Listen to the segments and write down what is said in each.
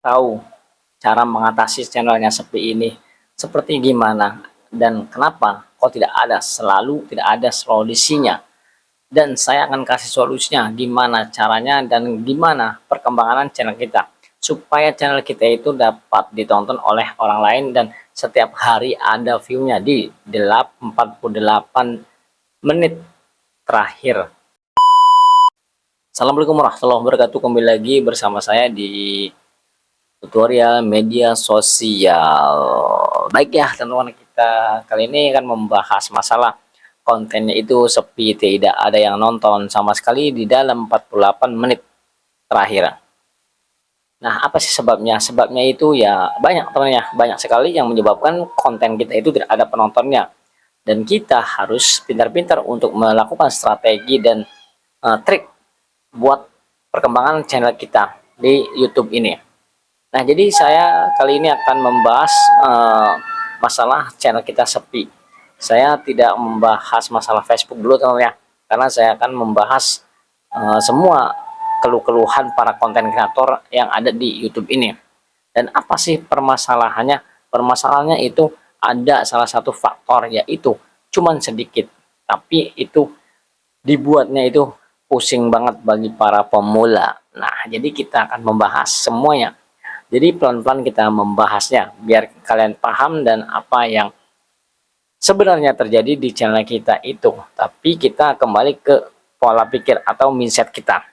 Tahu cara mengatasi channelnya seperti ini seperti gimana dan kenapa kok selalu tidak ada solusinya, dan saya akan kasih solusinya gimana caranya dan gimana perkembangan channel kita supaya channel kita itu dapat ditonton oleh orang lain dan setiap hari ada view-nya di 48 menit terakhir. Assalamualaikum warahmatullahi wabarakatuh, kembali lagi bersama saya di tutorial media sosial. Baik ya teman-teman, kita kali ini akan membahas masalah kontennya itu sepi, tidak ada yang nonton sama sekali di dalam 48 menit terakhir. Nah, apa sih sebabnya? Sebabnya itu ya banyak teman-teman, banyak sekali yang menyebabkan konten kita itu tidak ada penontonnya. Dan kita harus pintar-pintar untuk melakukan strategi dan trik buat perkembangan channel kita di YouTube ini. Nah, jadi saya kali ini akan membahas masalah channel kita sepi. Saya tidak membahas masalah Facebook dulu teman-teman ya, karena saya akan membahas semua keluh-keluhan para konten kreator yang ada di YouTube ini. Dan apa sih permasalahannya? Permasalahannya itu ada salah satu faktor, yaitu cuman sedikit, tapi itu dibuatnya itu pusing banget bagi para pemula. Nah, jadi kita akan membahas semuanya. Jadi pelan-pelan kita membahasnya biar kalian paham dan apa yang sebenarnya terjadi di channel kita itu. Tapi kita kembali ke pola pikir atau mindset kita.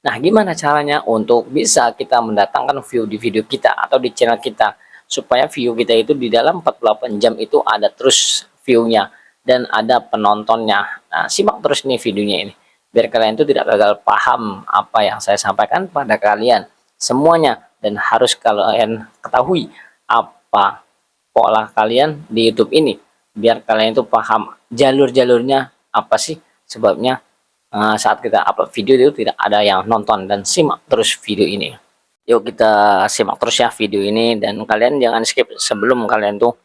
Nah, gimana caranya untuk bisa kita mendatangkan view di video kita atau di channel kita supaya view kita itu di dalam 48 jam itu ada terus view-nya dan ada penontonnya. Nah, simak terus nih videonya ini biar kalian itu tidak gagal paham apa yang saya sampaikan pada kalian semuanya, dan harus kalian ketahui apa pola kalian di YouTube ini biar kalian itu paham jalur-jalurnya apa sih sebabnya saat kita upload video itu tidak ada yang nonton. Dan simak terus video ini, yuk kita simak terus ya video ini, dan kalian jangan skip sebelum kalian tuh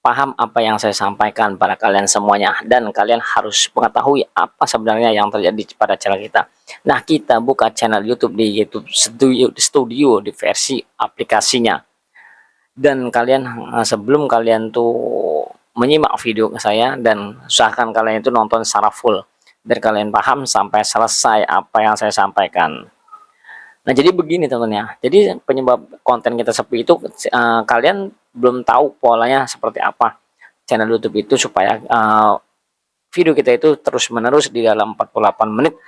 paham apa yang saya sampaikan pada kalian semuanya, dan kalian harus mengetahui apa sebenarnya yang terjadi pada channel kita. Nah, kita buka channel YouTube di YouTube Studio di versi aplikasinya, dan kalian sebelum kalian tuh menyimak video saya, dan usahakan kalian itu nonton secara full biar kalian paham sampai selesai apa yang saya sampaikan. Nah, jadi begini teman-teman ya. Jadi penyebab konten kita sepi itu kalian belum tahu polanya seperti apa channel YouTube itu supaya video kita itu terus-menerus di dalam 48 menit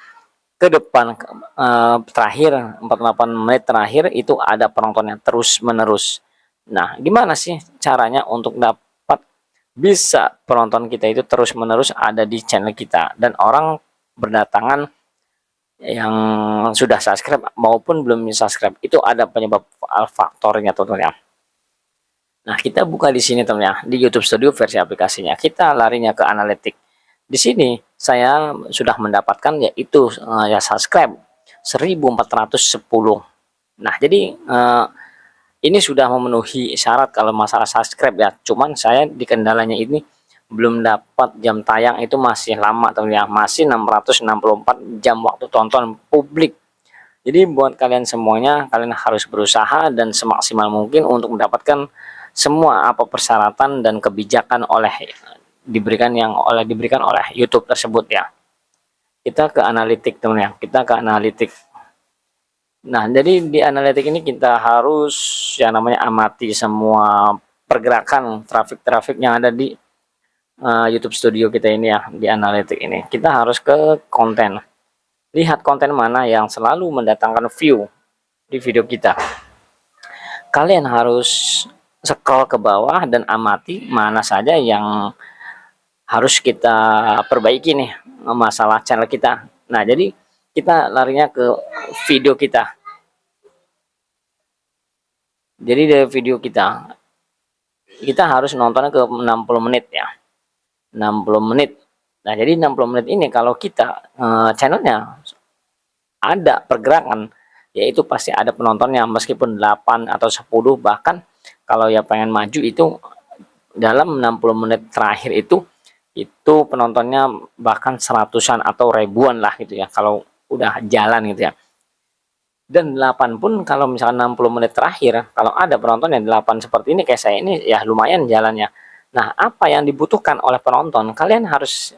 ke depan terakhir, 48 menit terakhir itu ada penontonnya terus-menerus. Nah, gimana sih caranya untuk dapat bisa penonton kita itu terus-menerus ada di channel kita dan orang berdatangan yang sudah subscribe maupun belum subscribe? Itu ada penyebab faktornya teman-teman ya. Nah, kita buka di sini teman ya, di YouTube Studio versi aplikasinya. Kita larinya ke analitik. Di sini saya sudah mendapatkan yaitu ya subscribe 1410. Nah, jadi ini sudah memenuhi syarat kalau masalah subscribe ya. Cuman saya di kendalanya ini belum dapat jam tayang, itu masih lama teman ya, masih 664 jam waktu tonton publik. Jadi buat kalian semuanya, kalian harus berusaha dan semaksimal mungkin untuk mendapatkan semua apa persyaratan dan kebijakan diberikan oleh YouTube tersebut ya. Kita ke analitik teman ya, kita ke analitik. Nah, jadi di analitik ini kita harus yang namanya amati semua pergerakan traffic yang ada di YouTube Studio kita ini ya. Di analitik ini kita harus ke konten, lihat konten mana yang selalu mendatangkan view di video kita. Kalian harus scroll ke bawah dan amati mana saja yang harus kita perbaiki nih masalah channel kita. Nah, jadi kita larinya ke video kita. Jadi dari video kita harus nontonnya ke 60 menit ya, 60 menit. Nah, jadi 60 menit ini kalau kita channelnya ada pergerakan, yaitu pasti ada penontonnya meskipun 8 atau 10, bahkan kalau ya pengen maju itu dalam 60 menit terakhir itu penontonnya bahkan seratusan atau ribuan lah gitu ya kalau udah jalan gitu ya. Dan 8 pun kalau misalkan 60 menit terakhir, kalau ada penonton yang 8 seperti ini kayak saya ini, ya lumayan jalannya. Nah, apa yang dibutuhkan oleh penonton? Kalian harus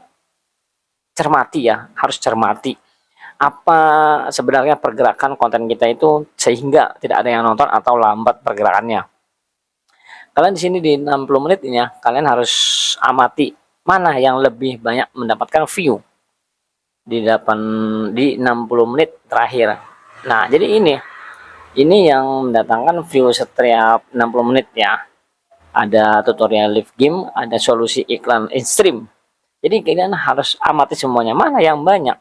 cermati ya, harus cermati apa sebenarnya pergerakan konten kita itu sehingga tidak ada yang nonton atau lambat pergerakannya. Kalian di sini di 60 menit ini ya, kalian harus amati mana yang lebih banyak mendapatkan view di 60 menit terakhir. Nah, jadi ini yang mendatangkan view setiap 60 menit ya. Ada tutorial live game, ada solusi iklan in-stream. Jadi kalian harus amati semuanya mana yang banyak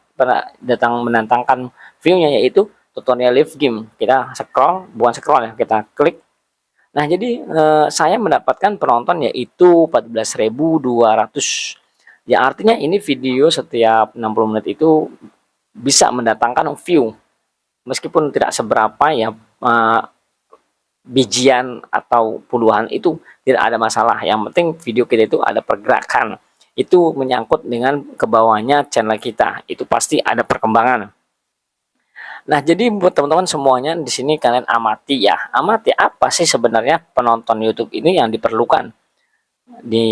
mendatangkan view-nya, yaitu tutorial live game. Kita scroll, bukan scroll ya, kita klik. Nah, jadi saya mendapatkan penonton yaitu 14.200. Ya artinya ini video setiap 60 menit itu bisa mendatangkan view. Meskipun tidak seberapa ya, bijian atau puluhan itu tidak ada masalah. Yang penting video kita itu ada pergerakan. Itu menyangkut dengan ke bawahnya channel kita. Itu pasti ada perkembangan. Nah, jadi buat teman-teman semuanya di sini kalian amati ya. Amati apa sih sebenarnya penonton YouTube ini yang diperlukan di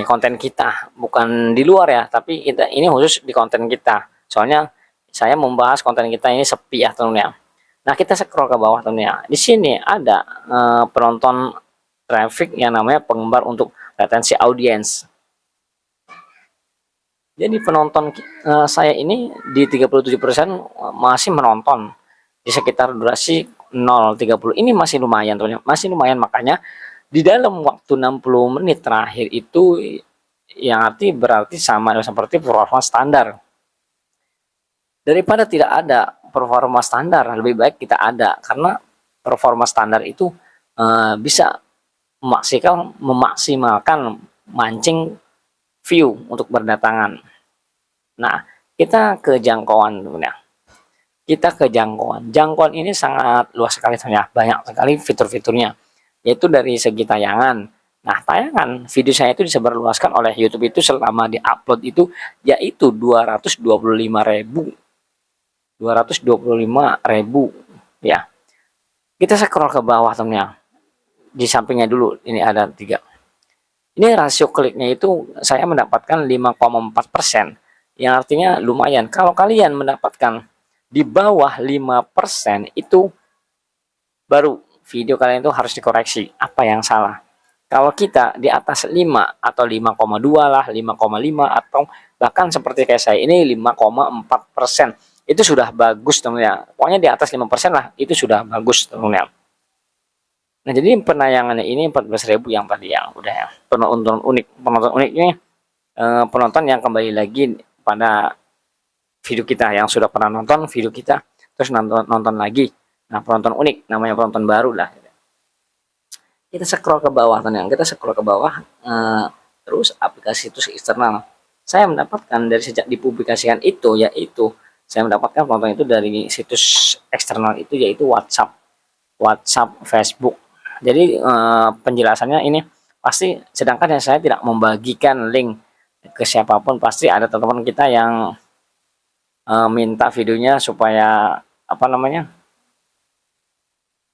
konten kita, bukan di luar ya, tapi kita ini khusus di konten kita. Soalnya saya membahas konten kita ini sepi ya teman-teman ya. Nah, kita scroll ke bawah teman-teman ya. Di sini ada penonton traffic yang namanya penggemar untuk retensi audiens. Jadi penonton saya ini di 37% masih menonton di sekitar durasi 0,30. Ini masih lumayan teman-teman, masih lumayan. Makanya di dalam waktu 60 menit terakhir itu yang berarti sama seperti performa standar. Daripada tidak ada performa standar, lebih baik kita ada, karena performa standar itu bisa memaksimalkan mancing view untuk berdatangan. Nah, kita ke jangkauan teman-teman ya. Kita ke jangkauan. Jangkauan ini sangat luas sekali sebenarnya, banyak sekali fitur-fiturnya, yaitu dari segi tayangan. Nah, tayangan video saya itu disebarluaskan oleh YouTube itu selama di-upload itu yaitu 225.000 ya. Kita scroll ke bawah teman-teman. Di sampingnya dulu ini ada 3. Ini rasio kliknya itu saya mendapatkan 5,4%, yang artinya lumayan. Kalau kalian mendapatkan di bawah 5% itu baru video kalian itu harus dikoreksi apa yang salah. Kalau kita di atas 5 atau 5,2 lah, 5,5 atau bahkan seperti kayak saya ini 5,4%, itu sudah bagus teman-teman. Pokoknya di atas 5% lah, itu sudah bagus teman-teman. Nah, jadi penayangannya ini 14.000 yang tadi yang udah ya. Penonton unik ini penonton yang kembali lagi pada video kita, yang sudah pernah nonton video kita terus nonton lagi. Nah, penonton unik namanya, penonton baru lah. Kita scroll ke bawah teman-teman. Kita scroll ke bawah terus aplikasi situs eksternal. Saya mendapatkan dari sejak dipublikasikan itu, yaitu saya mendapatkan penonton itu dari situs eksternal itu, yaitu WhatsApp, Facebook. Jadi penjelasannya ini pasti, sedangkan yang saya tidak membagikan link ke siapapun. Pasti ada teman-teman kita yang minta videonya supaya apa namanya,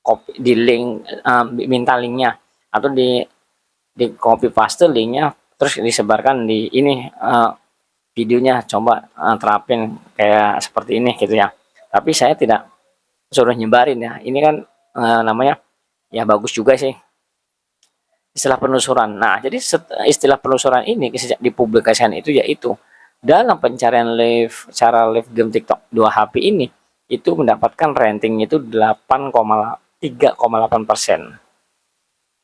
copy di link, minta linknya atau di copy paste linknya terus disebarkan di ini videonya, coba terapin kayak seperti ini gitu ya. Tapi saya tidak suruh nyebarin ya, ini kan namanya ya bagus juga sih istilah penelusuran. Nah, jadi istilah penelusuran ini sejak dipublikasikan itu, yaitu dalam pencarian cara live game TikTok 2HP ini itu mendapatkan rating itu 3,8%,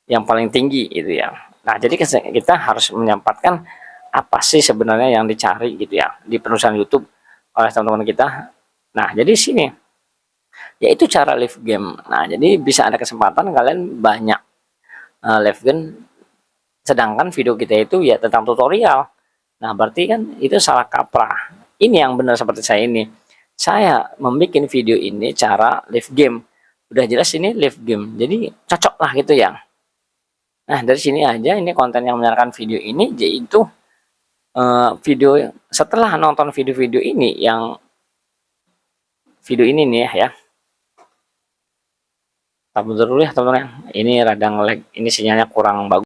yang paling tinggi itu ya. Nah, jadi kita harus menyempatkan apa sih sebenarnya yang dicari gitu ya di penelusuran YouTube oleh teman-teman kita. Nah, jadi sini yaitu cara live game. Nah, jadi bisa ada kesempatan kalian banyak live game, sedangkan video kita itu ya tentang tutorial. Nah, berarti kan itu salah kaprah. Ini yang benar seperti saya ini. Saya membuat video ini cara live game. Udah jelas ini live game, jadi cocok lah gitu ya. Nah, dari sini aja ini konten yang menyarankan video ini, yaitu video setelah nonton video-video ini, yang video ini nih ya, Bentar dulu ya teman-teman, ini radang lag, ini sinyalnya kurang bagus.